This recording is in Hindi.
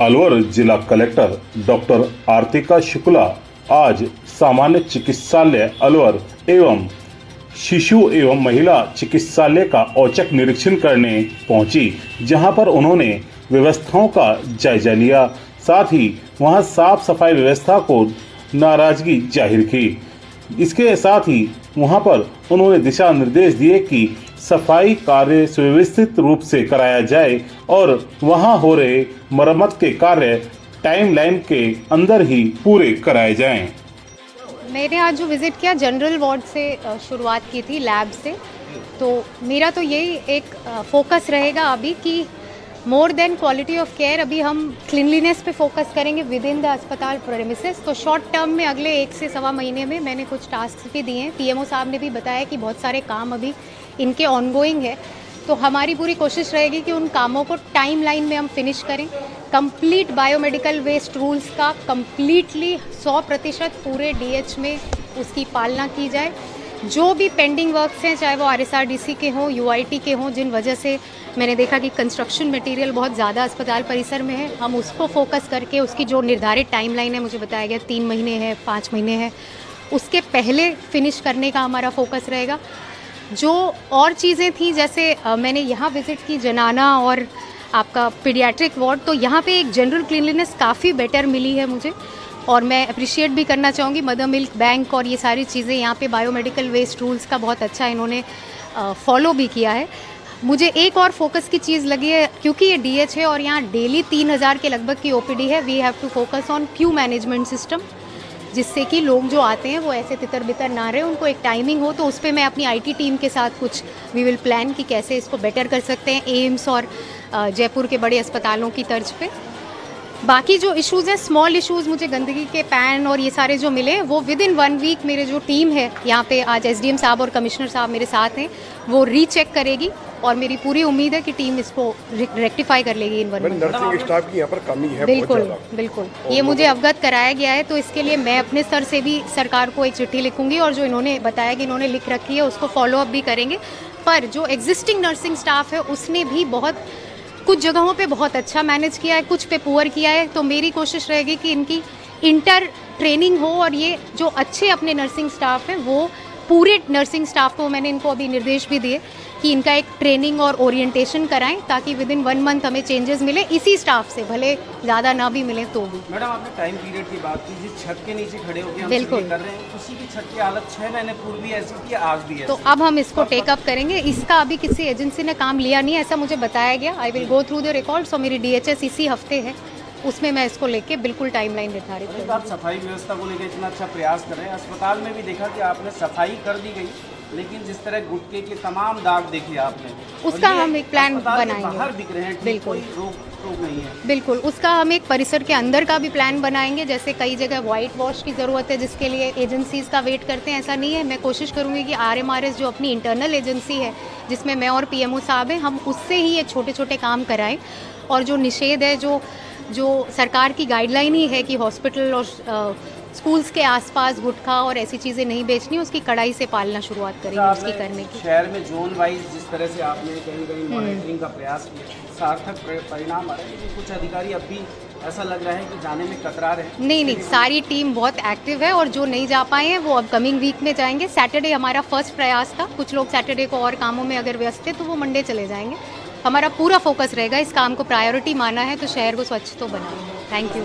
अलवर जिला कलेक्टर डॉक्टर आरतिका शुक्ला आज सामान्य चिकित्सालय अलवर एवं शिशु एवं महिला चिकित्सालय का औचक निरीक्षण करने पहुंची, जहां पर उन्होंने व्यवस्थाओं का जायजा लिया। साथ ही वहां साफ सफाई व्यवस्था को नाराजगी जाहिर की। इसके साथ ही वहां पर उन्होंने दिशा निर्देश दिए कि सफाई कार्य सुव्यवस्थित रूप से कराया जाए और वहां हो रहे मरम्मत के कार्य टाइमलाइन के अंदर ही पूरे कराए जाएं। मैंने आज जो विज़िट किया जनरल वार्ड से शुरुआत की थी, लैब से। तो मेरा तो यही एक फोकस रहेगा अभी कि more than quality of care, अभी हम क्लीनलीनेस पे फोकस करेंगे विद इन द अस्पताल प्रेमिसेस। तो शॉर्ट टर्म में अगले 1 से सवा महीने में मैंने कुछ टास्क भी दिए हैं। पीएमओ साहब ने भी बताया कि बहुत सारे काम अभी इनके ऑनगोइंग है, तो हमारी पूरी कोशिश रहेगी कि उन कामों को टाइमलाइन में हम फिनिश करें। कंप्लीट बायोमेडिकल वेस्ट रूल्स का कंप्लीटली 100% पूरे डीएच में उसकी पालना की जाए। जो भी पेंडिंग वर्क्स हैं, चाहे वो आरएसआरडीसी के हों, यूआईटी के हों, जिन वजह से मैंने देखा कि कंस्ट्रक्शन मटेरियल बहुत ज़्यादा अस्पताल परिसर में है, हम उसको फोकस करके उसकी जो निर्धारित टाइमलाइन है, मुझे बताया गया 3 महीने है, 5 महीने है, उसके पहले फिनिश करने का हमारा फोकस रहेगा। जो और चीज़ें थी, जैसे मैंने यहाँ विज़िट की जनाना और आपका पीडियाट्रिक वार्ड, तो यहाँ पे एक जनरल क्लीनलीनेस काफ़ी बेटर मिली है मुझे, और मैं अप्रिशिएट भी करना चाहूँगी मदर मिल्क बैंक और ये सारी चीज़ें यहाँ पे बायोमेडिकल वेस्ट रूल्स का बहुत अच्छा इन्होंने फॉलो भी किया है। मुझे एक और फोकस की चीज़ लगी है, क्योंकि ये डीएच है और यहाँ डेली 3000 के लगभग की ओपीडी है, we have to focus on queue management system, जिससे कि लोग जो आते हैं वो ऐसे तितर बितर ना रहे, उनको एक टाइमिंग हो। तो उस पर मैं अपनी आईटी टीम के साथ कुछ वी विल प्लान कि कैसे इसको बेटर कर सकते हैं, एम्स और जयपुर के बड़े अस्पतालों की तर्ज पे। बाकी जो इश्यूज़ हैं, स्मॉल इश्यूज़, मुझे गंदगी के पैन और ये सारे जो मिले, वो विद इन 1 वीक मेरे जो टीम है यहाँ पे, आज एसडीएम साहब और कमिश्नर साहब मेरे साथ हैं, वो रीचेक करेगी और मेरी पूरी उम्मीद है कि टीम इसको रेक्टिफाई कर लेगी इन 1 वीक। नर्सिंग स्टाफ की यहाँ पर कमी है बिल्कुल बहुत ज़्यादा। बिल्कुल, ये मुझे अवगत कराया गया है, तो इसके लिए मैं अपने स्तर से भी सरकार को एक चिट्ठी लिखूंगी और जो इन्होंने बताया कि इन्होंने लिख रखी है उसको फॉलो अप भी करेंगे। पर जो एग्जिस्टिंग नर्सिंग स्टाफ है उसने भी बहुत कुछ जगहों पे बहुत अच्छा मैनेज किया है, कुछ पे पुअर किया है। तो मेरी कोशिश रहेगी कि इनकी इंटर ट्रेनिंग हो और ये जो अच्छे अपने नर्सिंग स्टाफ हैं वो पूरे नर्सिंग स्टाफ को, मैंने इनको अभी निर्देश भी दिए कि इनका एक ट्रेनिंग और ओरिएंटेशन कराएं, ताकि विद इन 1 मंथ हमें चेंजेस मिले इसी स्टाफ से, भले ज़्यादा ना भी मिले तो भी। मैडम, आपने टाइम पीरियड की बात की, जिस छत के नीचे खड़े होकर हम बिल्कुल कर रहे हैं, उसी की छत की हालत 6 महीने पूर्व भी ऐसी थी, आज भी है। तो अब हम इसको टेकअप करेंगे। इसका अभी किसी एजेंसी ने काम लिया नहीं है, ऐसा मुझे बताया गया। I will go through the records और मेरी डीएचएस इसी हफ्ते है, उसमें मैं इसको लेके बिल्कुल टाइमलाइन निर्धारित करूँगी। आप सफाई व्यवस्था को लेकर इतना अच्छा प्रयास कर रहे हैं, अस्पताल में भी देखा कि आपने सफाई कर दी गई, लेकिन जिस तरह गुटके के तमाम दाग देखे आपने, उसका हम एक प्लान बनाएंगे। बाहर दिख रहे हैं, बिल्कुल रोक नहीं है। बिल्कुल, उसका हम एक परिसर के अंदर का भी प्लान बनाएंगे। जैसे कई जगह वाइट वॉश की ज़रूरत है, जिसके लिए एजेंसीज़ का वेट करते हैं, ऐसा नहीं है। मैं कोशिश करूँगी कि आरएमआरएस जो अपनी इंटरनल एजेंसी है, जिसमें मैं और पीएमओ साहब हैं, हम उससे ही ये छोटे छोटे काम कराएं। और जो निषेध है, जो सरकार की गाइडलाइन ही है कि हॉस्पिटल और स्कूल्स के आसपास गुटखा और ऐसी चीज़ें नहीं बेचनी, उसकी कड़ाई से पालना शुरुआत करेंगे उसकी करने की। शहर में जोन वाइज जिस तरह से आपने कहीं मॉनिटरिंग का प्रयास किया, सार्थक परिणाम आ रहे हैं, लेकिन कुछ अधिकारी अब भी ऐसा लग रहा है कि जाने में कतरा रहे हैं। नहीं, सारी टीम बहुत एक्टिव है और जो नहीं जा पाए हैं वो अब कमिंग वीक में जाएंगे। सैटरडे हमारा फर्स्ट प्रयास था, कुछ लोग सैटरडे को और कामों में अगर व्यस्त थे तो वो मंडे चले जाएंगे। हमारा पूरा फोकस रहेगा, इस काम को प्रायोरिटी माना है तो शहर को स्वच्छ तो बनाएंगे। Thank you.